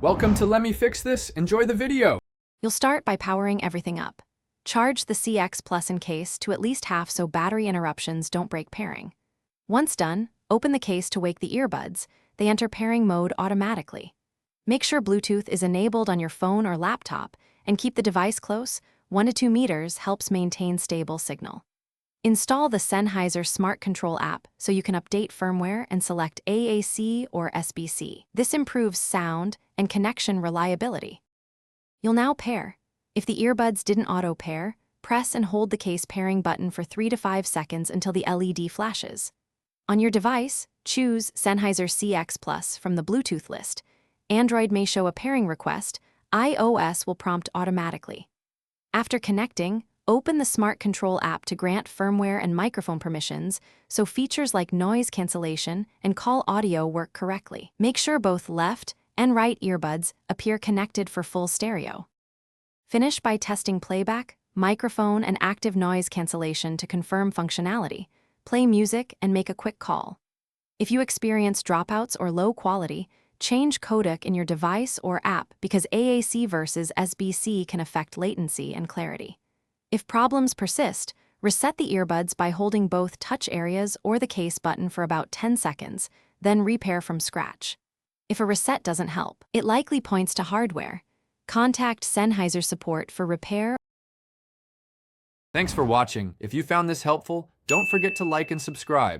Welcome to Let Me Fix This. Enjoy the video. You'll start by powering everything up. Charge the CX Plus in case to at least half so battery interruptions don't break pairing. Once done, open the case to wake the earbuds. They enter pairing mode automatically. Make sure Bluetooth is enabled on your phone or laptop and keep the device close. 1 to 2 meters helps maintain stable signal. Install the Sennheiser Smart Control app so you can update firmware and select AAC or SBC. This improves sound and connection reliability. You'll now pair. If the earbuds didn't auto-pair, press and hold the case pairing button for 3 to 5 seconds until the LED flashes. On your device, choose Sennheiser CX Plus from the Bluetooth list. Android may show a pairing request. iOS will prompt automatically. After connecting, open the Smart Control app to grant firmware and microphone permissions so features like noise cancellation and call audio work correctly. Make sure both left and right earbuds appear connected for full stereo. Finish by testing playback, microphone, and active noise cancellation to confirm functionality. Play music and make a quick call. If you experience dropouts or low quality, change codec in your device or app because AAC versus SBC can affect latency and clarity. If problems persist, reset the earbuds by holding both touch areas or the case button for about 10 seconds, then repair from scratch. If a reset doesn't help, it likely points to hardware. Contact Sennheiser support for repair. Thanks for watching. If you found this helpful, don't forget to like and subscribe.